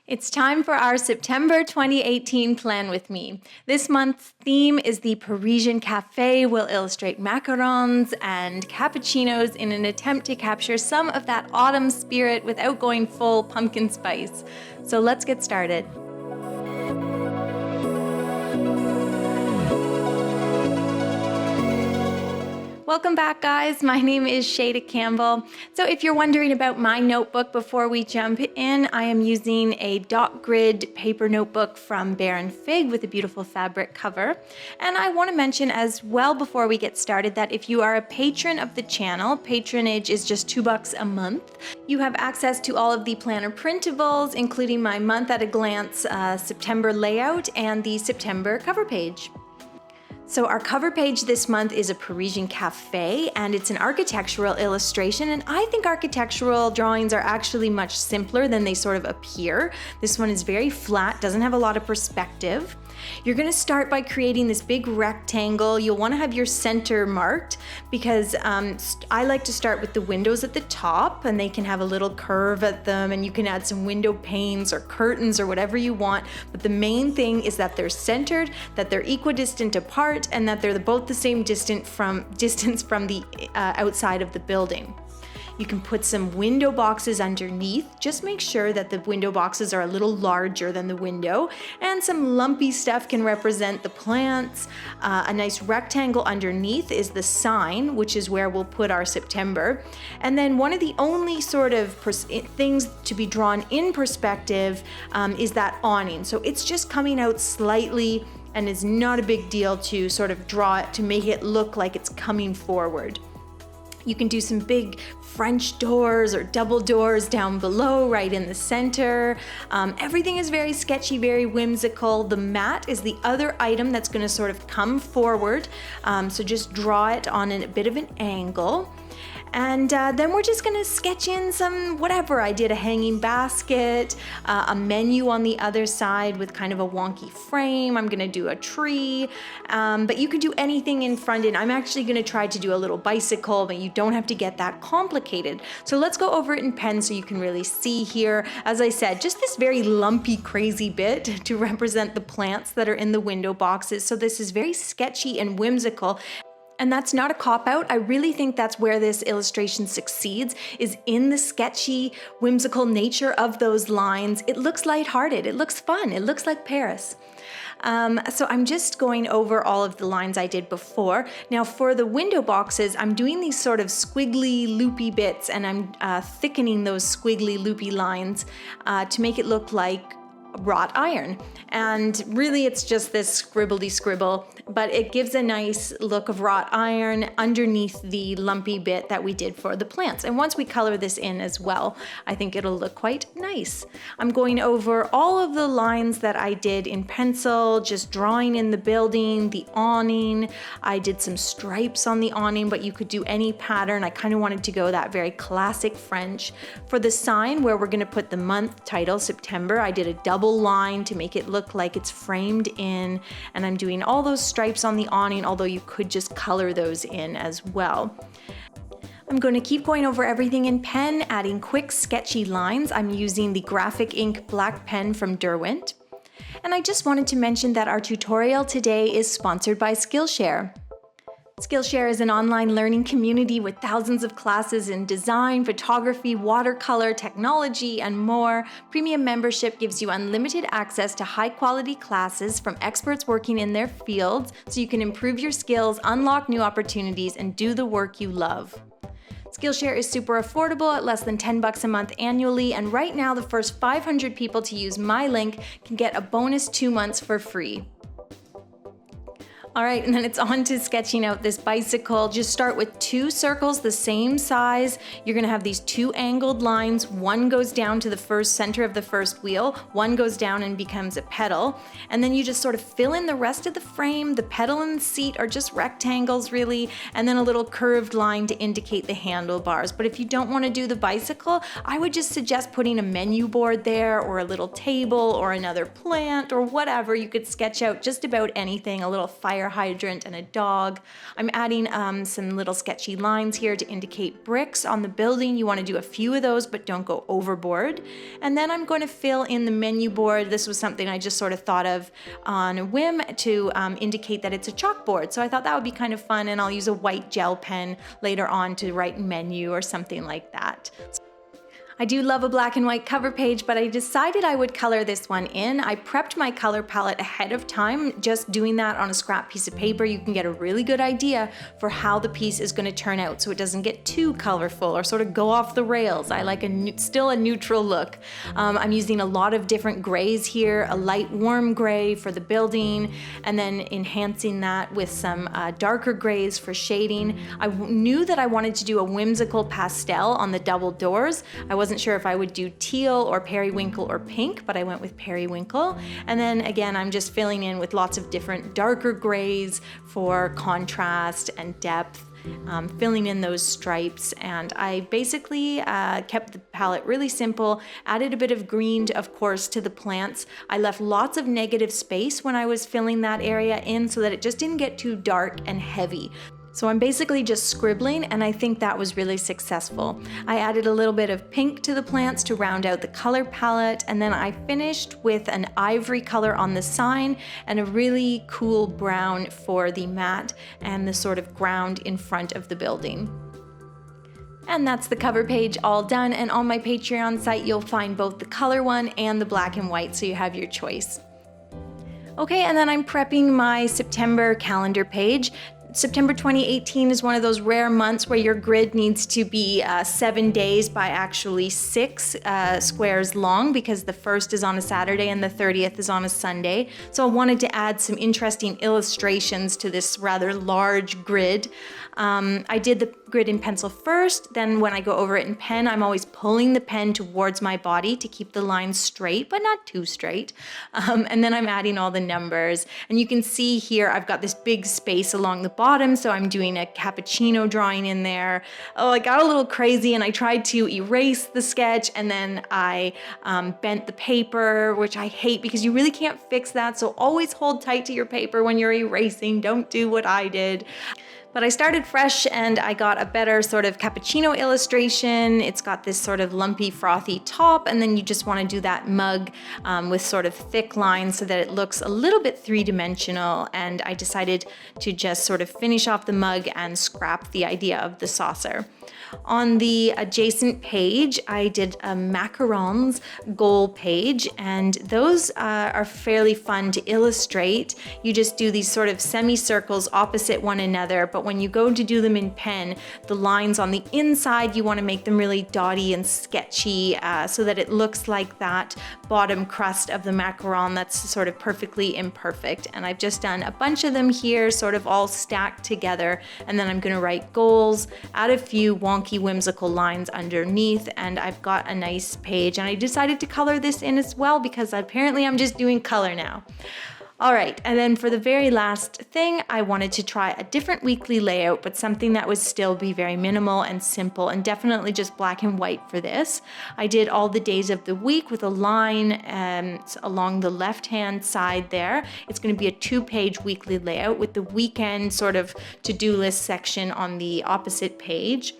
It's time for our September 2018 plan with me. This month's theme is the Parisian cafe. We'll illustrate macarons and cappuccinos in an attempt to capture some of that autumn spirit without going full pumpkin spice. So let's get started. Welcome back, guys. My name is Shayda Campbell. So if you're wondering about my notebook before we jump in, I am using a dot grid paper notebook from Bear & Fig with a beautiful fabric cover. And I want to mention as well before we get started that if you are a patron of the channel, patronage is just $2 a month. You have access to all of the planner printables, including my month at a glance September layout and the September cover page. So our cover page this month is a Parisian cafe, and it's an architectural illustration, and I think architectural drawings are actually much simpler than they sort of appear. This one is very flat, doesn't have a lot of perspective. You're going to start by creating this big rectangle. You'll want to have your center marked because I like to start with the windows at the top, and they can have a little curve at them, and you can add some window panes or curtains or whatever you want. But the main thing is that they're centered, that they're equidistant apart, and that they're both the same distance from the outside of the building. You can put some window boxes underneath. Just make sure that the window boxes are a little larger than the window, and some lumpy stuff can represent the plants. A nice rectangle underneath is the sign, which is where we'll put our September. And then one of the only sort of things to be drawn in perspective is that awning. So it's just coming out slightly, and it's not a big deal to sort of draw it to make it look like it's coming forward. You can do some big French doors or double doors down below, right in the center. Everything is very sketchy, very whimsical. The mat is the other item that's going to sort of come forward. So just draw it on a bit of an angle. And then we're just gonna sketch in some whatever. I did a hanging basket, a menu on the other side with kind of a wonky frame. I'm gonna do a tree, but you can do anything in front. And I'm actually gonna try to do a little bicycle, but you don't have to get that complicated. So let's go over it in pen so you can really see here. As I said, just this very lumpy, crazy bit to represent the plants that are in the window boxes. So this is very sketchy and whimsical. And that's not a cop-out. I really think that's where this illustration succeeds, is in the sketchy, whimsical nature of those lines. It looks lighthearted, it looks fun, it looks like Paris. So I'm just going over all of the lines I did before. Now for the window boxes, I'm doing these sort of squiggly, loopy bits, and I'm thickening those squiggly, loopy lines to make it look like wrought iron. And really it's just this scribbledy scribble, but it gives a nice look of wrought iron underneath the lumpy bit that we did for the plants. And once we color this in as well, I think it'll look quite nice. I'm going over all of the lines that I did in pencil, just drawing in the building, the awning. I did some stripes on the awning, but you could do any pattern. I kind of wanted to go that very classic French. For the sign where we're going to put the month title, September, I did a double line to make it look like it's framed in, and I'm doing all those stripes on the awning, although you could just color those in as well. I'm going to keep going over everything in pen, adding quick sketchy lines. I'm using the graphic ink black pen from Derwent. And I just wanted to mention that our tutorial today is sponsored by Skillshare. Skillshare is an online learning community with thousands of classes in design, photography, watercolor, technology, and more. Premium membership gives you unlimited access to high-quality classes from experts working in their fields, so you can improve your skills, unlock new opportunities, and do the work you love. Skillshare is super affordable at less than $10 a month annually, and right now the first 500 people to use my link can get a bonus 2 months for free. All right, and then it's on to sketching out this bicycle. Just start with 2 circles the same size. You're gonna have these 2 angled lines. One goes down to the first center of the first wheel. One goes down and becomes a pedal. And then you just sort of fill in the rest of the frame. The pedal and the seat are just rectangles really, and then a little curved line to indicate the handlebars. But if you don't wanna do the bicycle, I would just suggest putting a menu board there, or a little table, or another plant, or whatever. You could sketch out just about anything, a little fire fire hydrant and a dog. I'm adding some little sketchy lines here to indicate bricks on the building. You want to do a few of those, but don't go overboard. And then I'm going to fill in the menu board. This was something I just sort of thought of on a whim to indicate that it's a chalkboard. So I thought that would be kind of fun, and I'll use a white gel pen later on to write menu or something like that. I do love a black and white cover page, but I decided I would color this one in. I prepped my color palette ahead of time. Just doing that on a scrap piece of paper, you can get a really good idea for how the piece is going to turn out so it doesn't get too colorful or sort of go off the rails. I like still a neutral look. I'm using a lot of different grays here, a light warm gray for the building, and then enhancing that with some darker grays for shading. I knew that I wanted to do a whimsical pastel on the double doors. I wasn't sure if I would do teal or periwinkle or pink, but I went with periwinkle. And then again, I'm just filling in with lots of different darker grays for contrast and depth, filling in those stripes. And I basically kept the palette really simple, added a bit of green, of course, to the plants. I left lots of negative space when I was filling that area in so that it just didn't get too dark and heavy. So I'm basically just scribbling, and I think that was really successful. I added a little bit of pink to the plants to round out the color palette, and then I finished with an ivory color on the sign and a really cool brown for the mat and the sort of ground in front of the building. And that's the cover page all done, and on my Patreon site you'll find both the color one and the black and white, so you have your choice. Okay, and then I'm prepping my September calendar page. September 2018 is one of those rare months where your grid needs to be 7 days by actually 6 squares long, because the 1st is on a Saturday and the 30th is on a Sunday. So I wanted to add some interesting illustrations to this rather large grid. I did the grid in pencil first, then when I go over it in pen, I'm always pulling the pen towards my body to keep the lines straight, but not too straight. And then I'm adding all the numbers. And you can see here, I've got this big space along the bottom, so I'm doing a cappuccino drawing in there. Oh, I got a little crazy and I tried to erase the sketch, and then I bent the paper, which I hate because you really can't fix that. So always hold tight to your paper when you're erasing. Don't do what I did. But I started fresh and I got a better sort of cappuccino illustration. It's got this sort of lumpy, frothy top, and then you just want to do that mug with sort of thick lines so that it looks a little bit three-dimensional. And I decided to just sort of finish off the mug and scrap the idea of the saucer. On the adjacent page, I did a macarons goal page, and those are fairly fun to illustrate. You just do these sort of semicircles opposite one another, but when you go to do them in pen, the lines on the inside, you want to make them really dotty and sketchy so that it looks like that bottom crust of the macaron that's sort of perfectly imperfect. And I've just done a bunch of them here, sort of all stacked together, and then I'm going to write goals, add a few wonky whimsical lines underneath, and I've got a nice page. And I decided to color this in as well because apparently I'm just doing color now. All right, and then for the very last thing, I wanted to try a different weekly layout, but something that would still be very minimal and simple, and definitely just black and white for this. I did all the days of the week with a line along the left-hand side there. It's going to be a 2-page weekly layout with the weekend sort of to-do list section on the opposite page.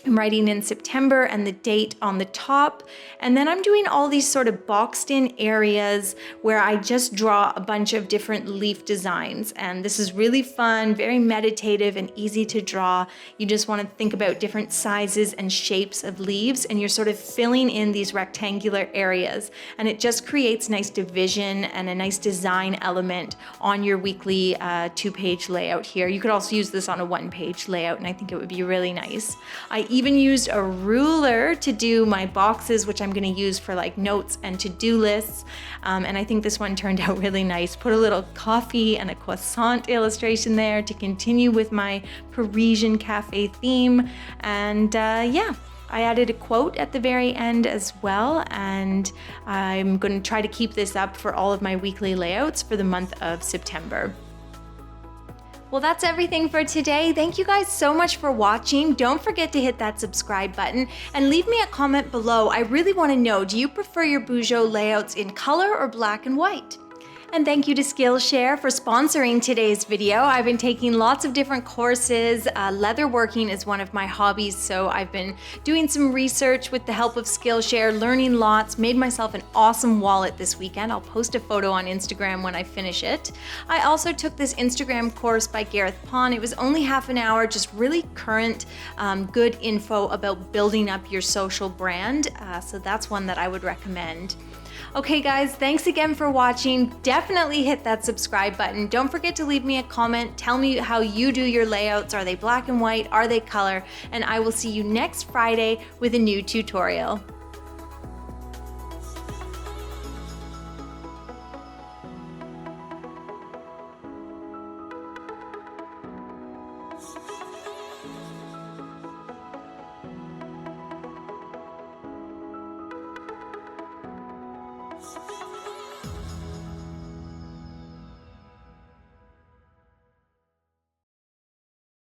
I'm writing in September and the date on the top, and then I'm doing all these sort of boxed in areas where I just draw a bunch of different leaf designs, and this is really fun, very meditative and easy to draw. You just want to think about different sizes and shapes of leaves, and you're sort of filling in these rectangular areas, and it just creates nice division and a nice design element on your weekly 2-page layout here. You could also use this on a 1-page layout, and I think it would be really nice. I even used a ruler to do my boxes, which I'm going to use for like notes and to-do lists. And I think this one turned out really nice. Put a little coffee and a croissant illustration there to continue with my Parisian cafe theme. And yeah, I added a quote at the very end as well, and I'm going to try to keep this up for all of my weekly layouts for the month of September. Well, that's everything for today. Thank you guys so much for watching. Don't forget to hit that subscribe button and leave me a comment below. I really want to know, do you prefer your Bujo layouts in color or black and white? And thank you to Skillshare for sponsoring today's video. I've been taking lots of different courses. Leatherworking is one of my hobbies, so I've been doing some research with the help of Skillshare, learning lots, made myself an awesome wallet this weekend. I'll post a photo on Instagram when I finish it. I also took this Instagram course by Gareth Pon. It was only half an hour, just really current, good info about building up your social brand. So that's one that I would recommend. Okay guys, thanks again for watching. Definitely hit that subscribe button. Don't forget to leave me a comment. Tell me how you do your layouts. Are they black and white? Are they color? And I will see you next Friday with a new tutorial.